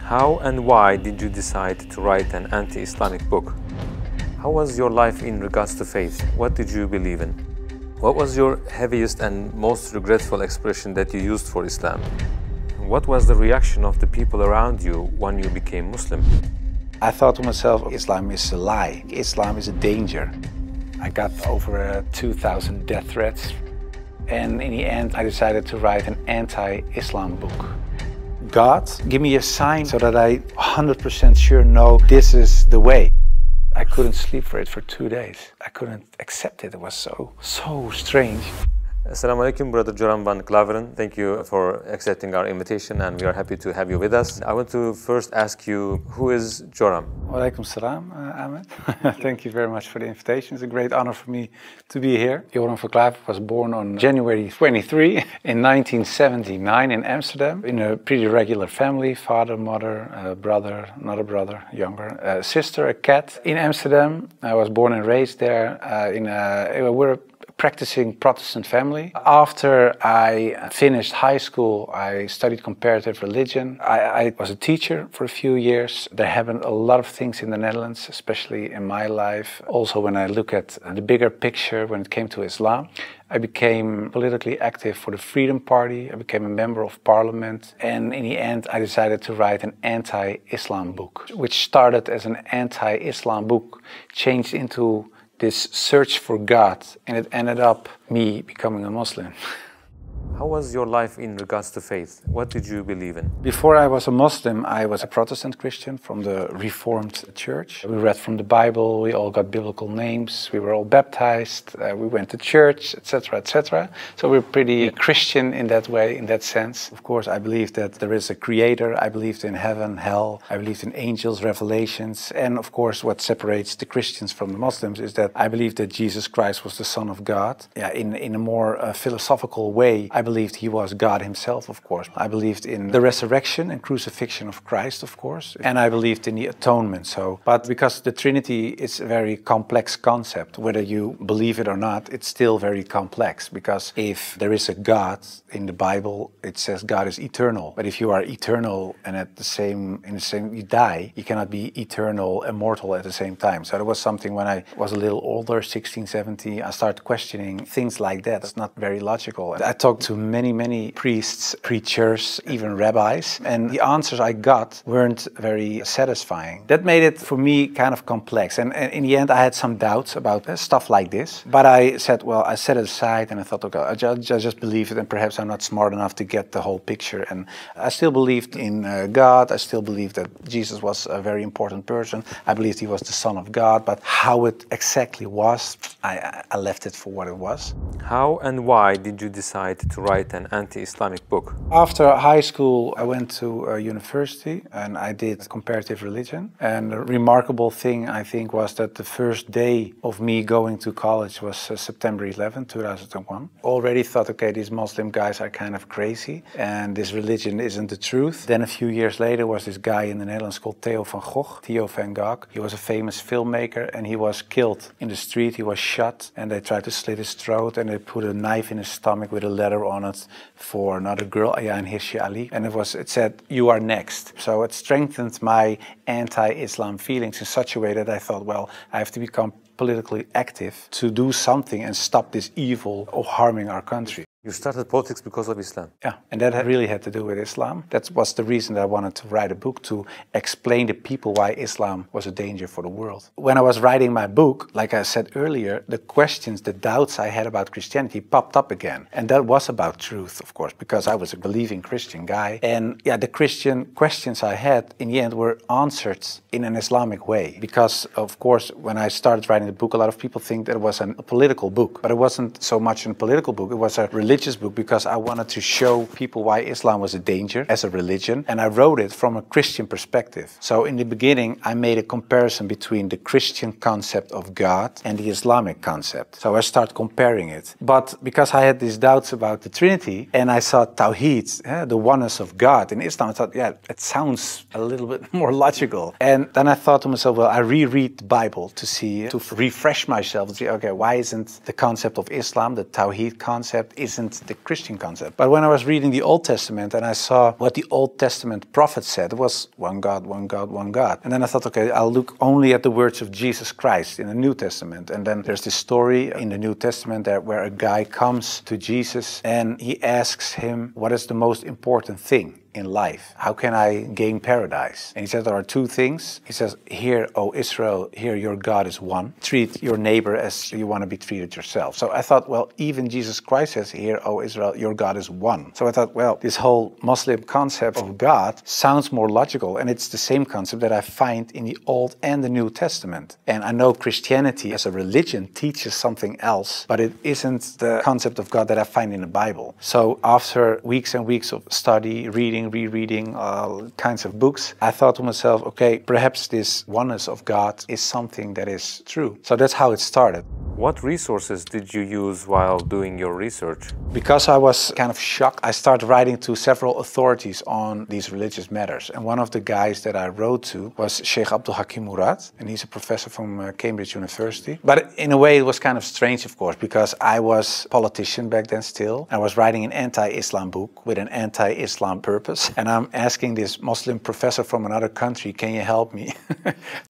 How and why did you decide to write an anti-Islamic book? How was your life in regards to faith? What did you believe in? What was your heaviest and most regretful expression that you used for Islam? What was the reaction of the people around you when you became Muslim? I thought to myself, Islam is a lie. Islam is a danger. I got over 2,000 death threats. And in the end, I decided to write an anti-Islam book. God, give me a sign so that I 100% sure know this is the way. I couldn't sleep for it for 2 days. I couldn't accept it. It was so strange. Assalamu alaikum, Brother Joram Van Klaveren. Thank you for accepting our invitation, and we are happy to have you with us. I want to first ask you, who is Joram? Wa alaikum salam, Ahmed. Thank you very much for the invitation. It's a great honor for me to be here. Joram Van Klaveren was born on January 23 in 1979 in Amsterdam, in a pretty regular family: father, mother, brother, another brother, younger, sister, a cat. In Amsterdam, I was born and raised there. We're a practicing Protestant family. After I finished high school, I studied comparative religion. I was a teacher for a few years. There happened a lot of things in the Netherlands, especially in my life. Also, when I look at the bigger picture when it came to Islam, I became politically active for the Freedom Party. I became a member of parliament. And in the end, I decided to write an anti-Islam book, which started as an anti-Islam book, changed into this search for God, and it ended up me becoming a Muslim. How was your life in regards to faith? What did you believe in? Before I was a Muslim, I was a Protestant Christian from the Reformed Church. We read from the Bible, we all got biblical names, we were all baptized, we went to church, etc., etc. So we're pretty Christian in that way, in that sense. Of course, I believed that there is a creator, I believed in heaven, hell, I believed in angels, revelations, and of course what separates the Christians from the Muslims is that I believe that Jesus Christ was the Son of God. Yeah, in a more philosophical way, I believed he was God himself, of course. I believed in the resurrection and crucifixion of Christ, of course. And I believed in the atonement. But because the Trinity is a very complex concept, whether you believe it or not, it's still very complex. Because if there is a God in the Bible, it says God is eternal. But if you are eternal and you die, you cannot be eternal, immortal at the same time. So that was something when I was a little older, 16, 17, I started questioning things like that. It's not very logical. I talked to many priests, preachers, even rabbis, and the answers I got weren't very satisfying. That made it for me kind of complex, and in the end I had some doubts about stuff like this, but I said, well, I set it aside and I thought, okay, I just believe it, and perhaps I'm not smart enough to get the whole picture. And I still believed in God. I still believed that Jesus was a very important person. I believed he was the Son of God, but how it exactly was, I left it for what it was. How and why did you decide to write an anti-Islamic book? After high school, I went to university and I did comparative religion. And the remarkable thing, I think, was that the first day of me going to college was September 11, 2001. Already thought, okay, these Muslim guys are kind of crazy and this religion isn't the truth. Then a few years later was this guy in the Netherlands called Theo van Gogh. He was a famous filmmaker and he was killed in the street. He was shot and they tried to slit his throat and they put a knife in his stomach with a letter on it for another girl, Ayaan Hirsi Ali, and it said, "You are next." So it strengthened my anti-Islam feelings in such a way that I thought, well, I have to become politically active to do something and stop this evil of harming our country. You started politics because of Islam? Yeah, and that really had to do with Islam. That was the reason that I wanted to write a book, to explain to people why Islam was a danger for the world. When I was writing my book, like I said earlier, the questions, the doubts I had about Christianity popped up again. And that was about truth, of course, because I was a believing Christian guy. And yeah, the Christian questions I had, in the end, were answered in an Islamic way. Because, of course, when I started writing the book, a lot of people think that it was a political book. But it wasn't so much a political book, it was a religious book, because I wanted to show people why Islam was a danger as a religion, and I wrote it from a Christian perspective. So in the beginning I made a comparison between the Christian concept of God and the Islamic concept. So I started comparing it. But because I had these doubts about the Trinity and I saw Tawheed, the oneness of God in Islam, I thought, yeah, it sounds a little bit more logical. And then I thought to myself, well, I reread the Bible to refresh myself, to see, okay, why isn't the concept of Islam, the Tawheed concept, isn't isn't the Christian concept. But when I was reading the Old Testament and I saw what the Old Testament prophets said, it was one God, one God, one God. And then I thought, okay, I'll look only at the words of Jesus Christ in the New Testament. And then there's this story in the New Testament where a guy comes to Jesus and he asks him, what is the most important thing in life? How can I gain paradise? And he says there are two things. He says, hear, O Israel, hear your God is one. Treat your neighbor as you want to be treated yourself. So I thought, well, even Jesus Christ says, hear, O Israel, your God is one. So I thought, well, this whole Muslim concept of God sounds more logical, and it's the same concept that I find in the Old and the New Testament. And I know Christianity as a religion teaches something else, but it isn't the concept of God that I find in the Bible. So after weeks and weeks of study, rereading all kinds of books, I thought to myself, okay, perhaps this oneness of God is something that is true. So that's how it started. What resources did you use while doing your research? Because I was kind of shocked, I started writing to several authorities on these religious matters. And one of the guys that I wrote to was Sheikh Abdul Hakim Murad, and he's a professor from Cambridge University. But in a way, it was kind of strange, of course, because I was a politician back then still. I was writing an anti-Islam book with an anti-Islam purpose. And I'm asking this Muslim professor from another country, can you help me?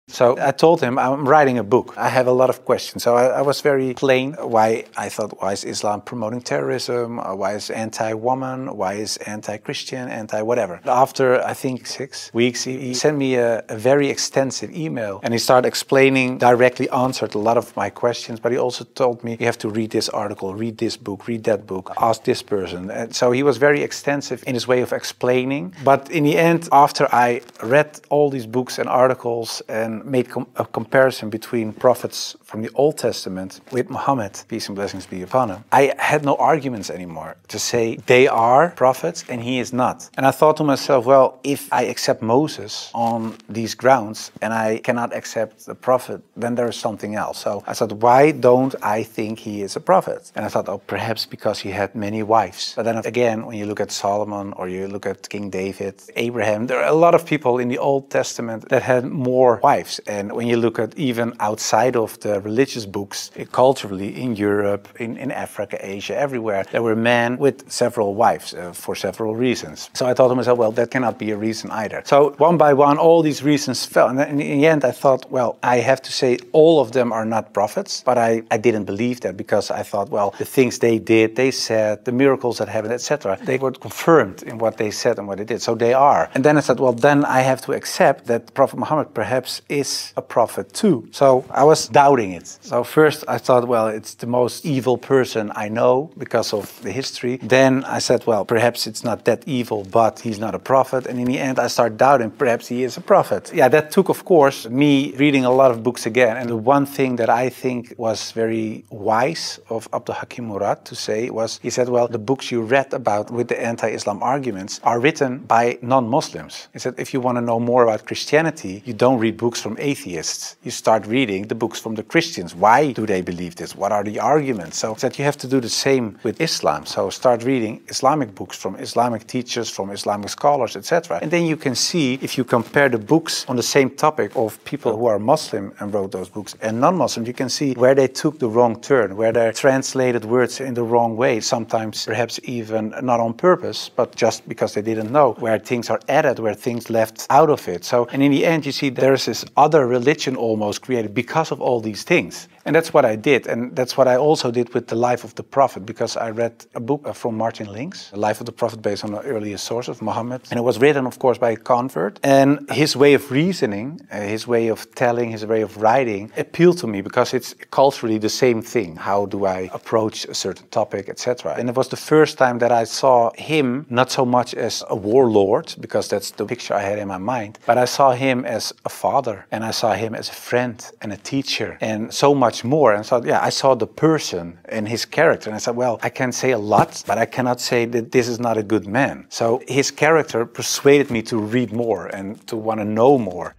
So I told him, I'm writing a book. I have a lot of questions. So I was very plain why I thought, why is Islam promoting terrorism? Why is anti-woman? Why is anti-Christian? Anti-whatever. After, I think, 6 weeks, he sent me a very extensive email. And he started explaining, directly answered a lot of my questions. But he also told me, you have to read this article, read this book, read that book, ask this person. And so he was very extensive in his way of explaining. But in the end, after I read all these books and articles and made a comparison between prophets from the Old Testament with Muhammad, peace and blessings be upon him, I had no arguments anymore to say they are prophets and he is not. And I thought to myself, well, if I accept Moses on these grounds and I cannot accept the prophet, then there is something else. So I thought, why don't I think he is a prophet? And I thought, oh, perhaps because he had many wives. But then again, when you look at Solomon or you look at King David, Abraham, there are a lot of people in the Old Testament that had more wives. And when you look at even outside of the religious books, culturally in Europe, in Africa, Asia, everywhere, there were men with several wives for several reasons. So I thought to myself, well, that cannot be a reason either. So one by one, all these reasons fell. And then in the end, I thought, well, I have to say all of them are not prophets. But I didn't believe that because I thought, well, the things they did, they said, the miracles that happened, etc., they were confirmed in what they said and what they did. So they are. And then I said, well, then I have to accept that Prophet Muhammad perhaps is a prophet too. So I was doubting it. So first I thought, well, it's the most evil person I know because of the history. Then I said, well, perhaps it's not that evil, but he's not a prophet. And in the end I started doubting, perhaps he is a prophet. Yeah, that took, of course, me reading a lot of books again. And the one thing that I think was very wise of Abdul Hakim Murad to say was, he said, well, the books you read about with the anti-Islam arguments are written by non-Muslims. He said, if you want to know more about Christianity, you don't read books from atheists. You start reading the books from the Christians. Why do they believe this? What are the arguments? So that you have to do the same with Islam. So start reading Islamic books from Islamic teachers, from Islamic scholars, etc. And then you can see, if you compare the books on the same topic of people who are Muslim and wrote those books and non-Muslim, you can see where they took the wrong turn, where they translated words in the wrong way, sometimes perhaps even not on purpose, but just because they didn't know, where things are added, where things left out of it. So, and in the end, you see there's this other religion almost created because of all these things. And that's what I did. And that's what I also did with the life of the Prophet, because I read a book from Martin Links, The Life of the Prophet, based on the earliest source of Muhammad. And it was written, of course, by a convert. And his way of reasoning, his way of telling, his way of writing appealed to me because it's culturally the same thing. How do I approach a certain topic, etc. And it was the first time that I saw him not so much as a warlord, because that's the picture I had in my mind, but I saw him as a father, and I saw him as a friend and a teacher, and so much more. And so, yeah, I saw the person and his character, and I said, well, I can say a lot, but I cannot say that this is not a good man. So his character persuaded me to read more and to want to know more.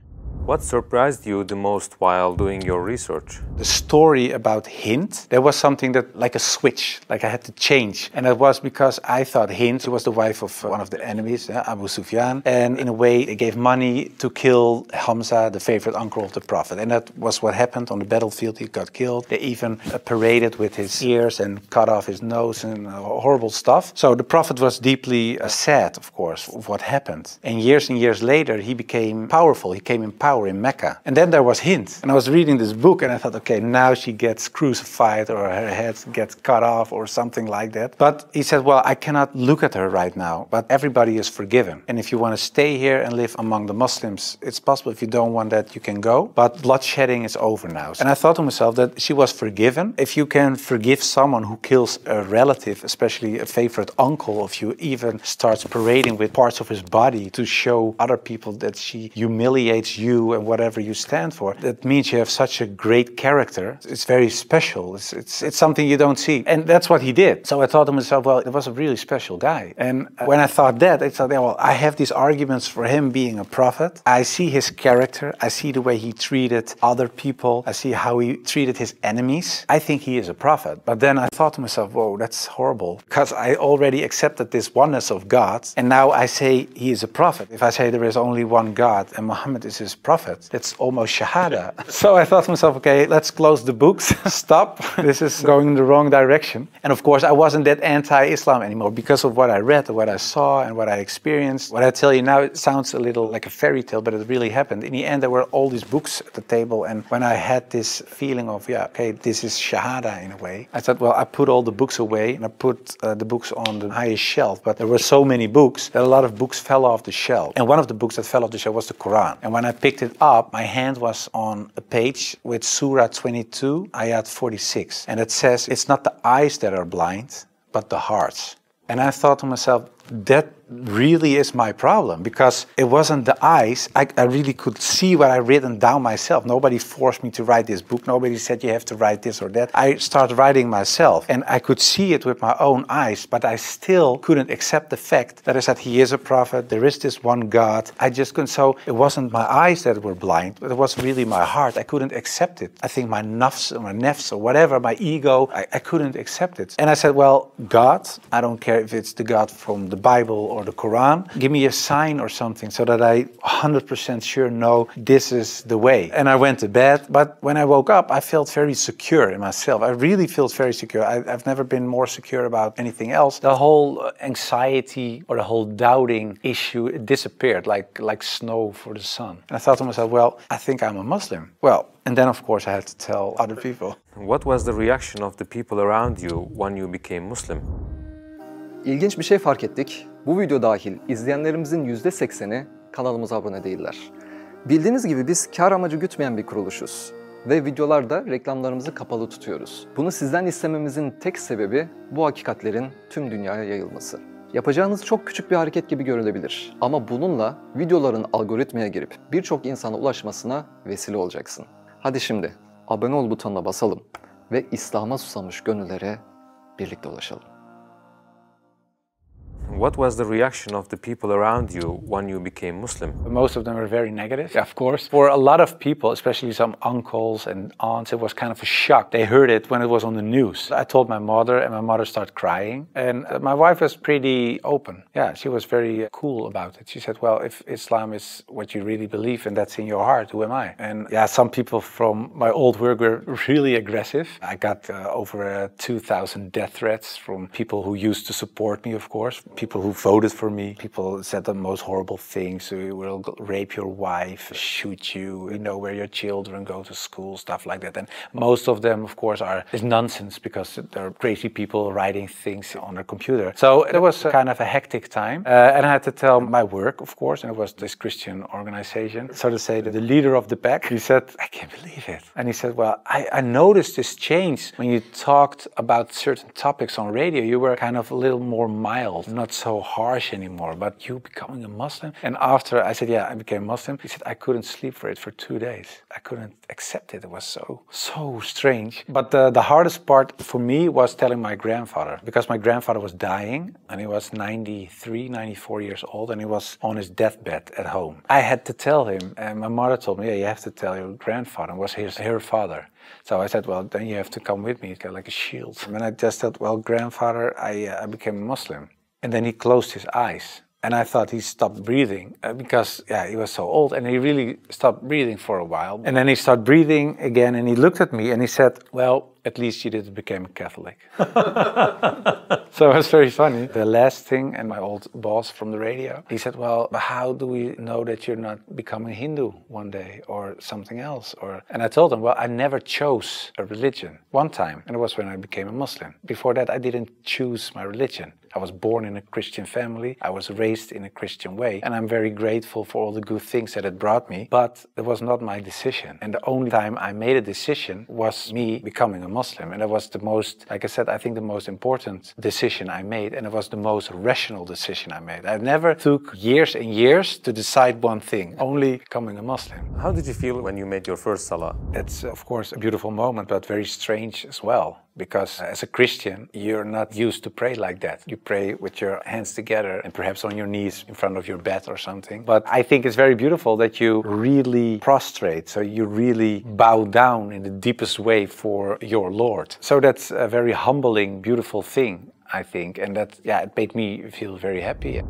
What surprised you the most while doing your research? The story about Hind, there was something that, like a switch, like I had to change. And it was because I thought Hind was the wife of one of the enemies, Abu Sufyan. And in a way, they gave money to kill Hamza, the favorite uncle of the Prophet. And that was what happened on the battlefield. He got killed. They even paraded with his ears and cut off his nose and horrible stuff. So the Prophet was deeply sad, of course, of what happened. And years later, he became powerful. He came in power in Mecca. And then there was Hind. And I was reading this book and I thought, okay, now she gets crucified or her head gets cut off or something like that. But he said, well, I cannot look at her right now, but everybody is forgiven. And if you want to stay here and live among the Muslims, it's possible. If you don't want that, you can go. But bloodshedding is over now. And I thought to myself that she was forgiven. If you can forgive someone who kills a relative, especially a favorite uncle of you, even starts parading with parts of his body to show other people that she humiliates you and whatever you stand for, that means you have such a great character. It's very special. It's something you don't see. And that's what he did. So I thought to myself, well, it was a really special guy. And when I thought that, I thought, well, I have these arguments for him being a prophet. I see his character. I see the way he treated other people. I see how he treated his enemies. I think he is a prophet. But then I thought to myself, whoa, that's horrible. Because I already accepted this oneness of God. And now I say he is a prophet. If I say there is only one God and Muhammad is his prophet, that's almost shahada. So I thought to myself, okay, let's close the books. Stop. This is going in the wrong direction. And of course, I wasn't that anti-Islam anymore because of what I read, what I saw, and what I experienced. What I tell you now, it sounds a little like a fairy tale, but it really happened. In the end, there were all these books at the table. And when I had this feeling of, yeah, okay, this is shahada in a way, I thought, well, I put all the books away and I put the books on the highest shelf. But there were so many books that a lot of books fell off the shelf. And one of the books that fell off the shelf was the Quran. And when I picked it up, my hand was on a page with Surah 22, Ayat 46. And it says, it's not the eyes that are blind, but the hearts. And I thought to myself, that really is my problem, because it wasn't the eyes. I really could see what I written down myself. Nobody forced me to write this book. Nobody said you have to write this or that. I started writing myself and I could see it with my own eyes, but I still couldn't accept the fact that I said he is a prophet, there is this one God. I just couldn't. So it wasn't my eyes that were blind, but it was really my heart. I couldn't accept it. I think my nafs or whatever, my ego, I couldn't accept it. And I said, well, God, I don't care if it's the God from the Bible or the Quran, give me a sign or something so that I 100% sure know this is the way. And I went to bed, but when I woke up, I felt very secure in myself. I really felt very secure. I've never been more secure about anything else. The whole anxiety or the whole doubting issue, it disappeared like snow for the sun. And I thought to myself, well, I think I'm a Muslim. Well, and then of course I had to tell other people. What was the reaction of the people around you when you became Muslim? İlginç bir şey fark ettik. Bu video dahil izleyenlerimizin %80'i kanalımıza abone değiller. Bildiğiniz gibi biz kar amacı gütmeyen bir kuruluşuz ve videolarda reklamlarımızı kapalı tutuyoruz. Bunu sizden istememizin tek sebebi bu hakikatlerin tüm dünyaya yayılması. Yapacağınız çok küçük bir hareket gibi görülebilir ama bununla videoların algoritmaya girip birçok insana ulaşmasına vesile olacaksın. Hadi şimdi abone ol butonuna basalım ve İslam'a susamış gönüllere birlikte ulaşalım. What was the reaction of the people around you when you became Muslim? Most of them were very negative, of course. For a lot of people, especially some uncles and aunts, it was kind of a shock. They heard it when it was on the news. I told my mother, and my mother started crying. And my wife was pretty open. Yeah, she was very cool about it. She said, well, if Islam is what you really believe and that's in your heart, who am I? And yeah, some people from my old work were really aggressive. I got over 2,000 death threats from people who used to support me, of course. People who voted for me. People said the most horrible things. We will rape your wife, shoot you, we know where your children go to school, stuff like that. And most of them, of course, is nonsense because they're crazy people writing things on their computer. So it was kind of a hectic time. And I had to tell my work, of course, and it was this Christian organization. So to say, the leader of the pack, he said, I can't believe it. And he said, well, I noticed this change when you talked about certain topics on radio. You were kind of a little more mild, not so harsh anymore, but you becoming a Muslim? And after I said, yeah, I became Muslim, he said, I couldn't sleep for it for 2 days. I couldn't accept it. It was so strange. But the hardest part for me was telling my grandfather, because my grandfather was dying and he was 93, 94 years old and he was on his deathbed at home. I had to tell him, and my mother told me, yeah, you have to tell your grandfather. It was her father. So I said, well, then you have to come with me. It's got like a shield. And I just said, well, grandfather, I became a Muslim. And then he closed his eyes. And I thought he stopped breathing because, yeah, he was so old. And he really stopped breathing for a while. And then he started breathing again and he looked at me and he said, well, at least you didn't become a Catholic. So it was very funny. The last thing, and my old boss from the radio, he said, well, but how do we know that you're not becoming Hindu one day or something else? And I told him, well, I never chose a religion. One time, and it was when I became a Muslim. Before that, I didn't choose my religion. I was born in a Christian family. I was raised in a Christian way. And I'm very grateful for all the good things that it brought me. But it was not my decision. And the only time I made a decision was me becoming a Muslim. And it was the most, like I said, I think the most important decision I made. And it was the most rational decision I made. I never took years and years to decide one thing, only becoming a Muslim. How did you feel when you made your first salah? It's, of course, a beautiful moment, but very strange as well. Because as a Christian, you're not used to pray like that. You pray with your hands together and perhaps on your knees in front of your bed or something. But I think it's very beautiful that you really prostrate. So you really bow down in the deepest way for your Lord. So that's a very humbling, beautiful thing, I think. And that, yeah, it made me feel very happy.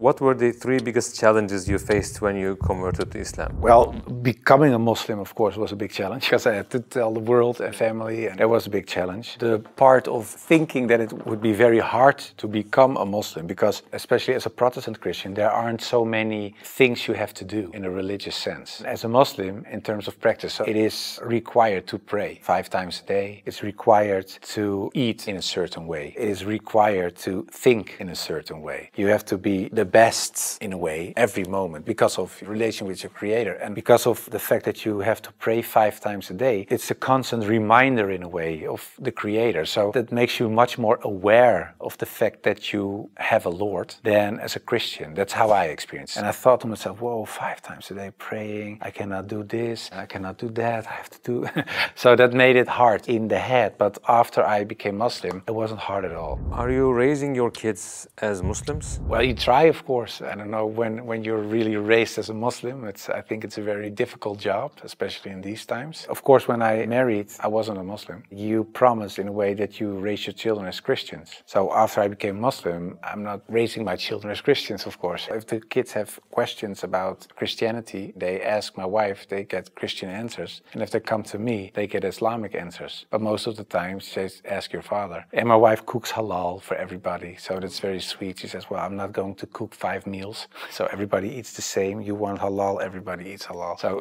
What were the 3 biggest challenges you faced when you converted to Islam? Well, becoming a Muslim, of course, was a big challenge because I had to tell the world and family, and that was a big challenge. The part of thinking that it would be very hard to become a Muslim, because especially as a Protestant Christian, there aren't so many things you have to do in a religious sense. As a Muslim, in terms of practice, so it is required to pray 5 times a day. It's required to eat in a certain way. It is required to think in a certain way. You have to be the best in a way every moment because of your relation with your Creator and because of the fact that you have to pray 5 times a day. It's a constant reminder in a way of the Creator, so that makes you much more aware of the fact that you have a Lord than as a Christian. That's how I experienced it. And I thought to myself, whoa, 5 times a day praying, I cannot do this, I cannot do that, I have to do so that made it hard in the head. But after I became Muslim, it wasn't hard at all. Are you raising your kids as Muslims? Well, you try, of course. I don't know, when you're really raised as a Muslim, I think it's a very difficult job, especially in these times. Of course, when I married, I wasn't a Muslim. You promise in a way that you raise your children as Christians. So after I became Muslim, I'm not raising my children as Christians, of course. If the kids have questions about Christianity, they ask my wife, they get Christian answers. And if they come to me, they get Islamic answers. But most of the time, she says, ask your father. And my wife cooks halal for everybody, so that's very sweet. She says, well, I'm not going to cook 5 meals, so everybody eats the same. You want halal, everybody eats halal. So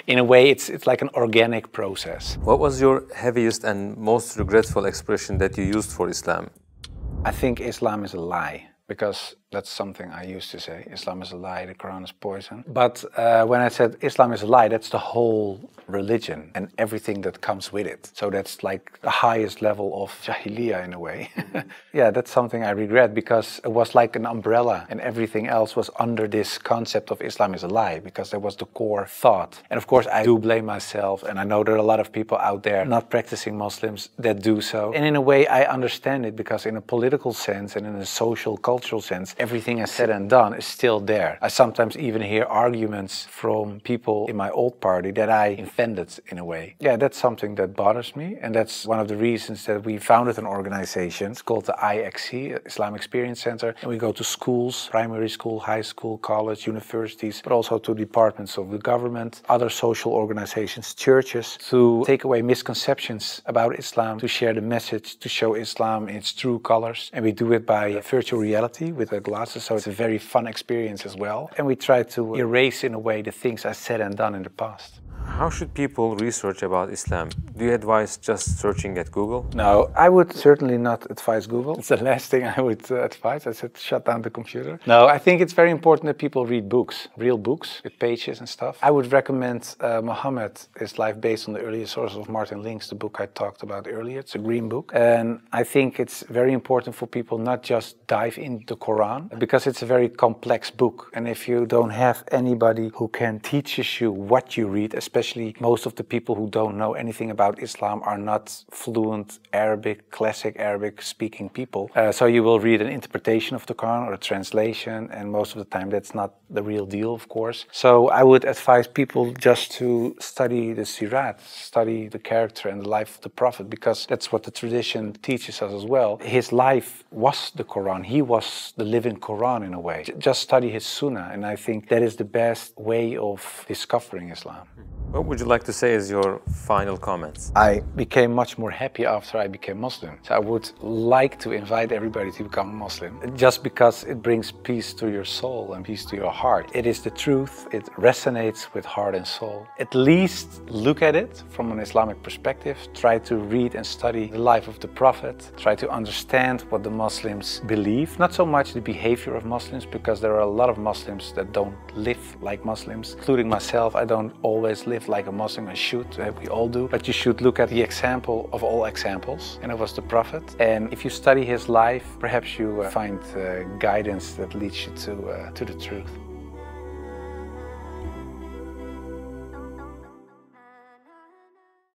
in a way, it's like an organic process. What was your heaviest and most regretful expression that you used for Islam? I think Islam is a lie, because that's something I used to say. Islam is a lie, the Quran is poison. But when I said Islam is a lie, that's the whole religion and everything that comes with it. So that's like the highest level of jahiliyyah in a way. Yeah, that's something I regret, because it was like an umbrella and everything else was under this concept of Islam is a lie, because that was the core thought. And of course, I do blame myself, and I know there are a lot of people out there not practicing Muslims that do so. And in a way, I understand it, because in a political sense and in a social, cultural sense, everything I said and done is still there. I sometimes even hear arguments from people in my old party that I offended in a way. Yeah, that's something that bothers me, and that's one of the reasons that we founded an organization. It's called the IXC, Islam Experience Center, and we go to schools, primary school, high school, college, universities, but also to departments of the government, other social organizations, churches, to take away misconceptions about Islam, to share the message, to show Islam in its true colors. And we do it by virtual reality with the glasses, so it's a very fun experience as well. And we try to erase in a way the things I said and done in the past. How should people research about Islam? Do you advise just searching at Google? No, I would certainly not advise Google. It's the last thing I would advise. I said shut down the computer. No, I think it's very important that people read books, real books with pages and stuff. I would recommend Muhammad, His Life Based on the Earlier Sources of Martin Link's, the book I talked about earlier. It's a green book. And I think it's very important for people not just dive into the Quran, because it's a very complex book. And if you don't have anybody who can teach you what you read, especially most of the people who don't know anything about Islam are not fluent Arabic, classic Arabic speaking people. So you will read an interpretation of the Quran or a translation, and most of the time that's not the real deal, of course. So I would advise people just to study the Sirat, study the character and the life of the Prophet, because that's what the tradition teaches us as well. His life was the Quran. He was the living Quran in a way. Just study his Sunnah, and I think that is the best way of discovering Islam. What would you like to say as your final comments? I became much more happy after I became Muslim. So I would like to invite everybody to become a Muslim, just because it brings peace to your soul and peace to your heart. It is the truth. It resonates with heart and soul. At least look at it from an Islamic perspective. Try to read and study the life of the Prophet. Try to understand what the Muslims believe. Not so much the behavior of Muslims, because there are a lot of Muslims that don't live like Muslims, including myself. I don't always live like a Muslim. I should, we all do, but you should look at the example of all examples, and it was the Prophet. And if you study his life, perhaps you find guidance that leads you to the truth.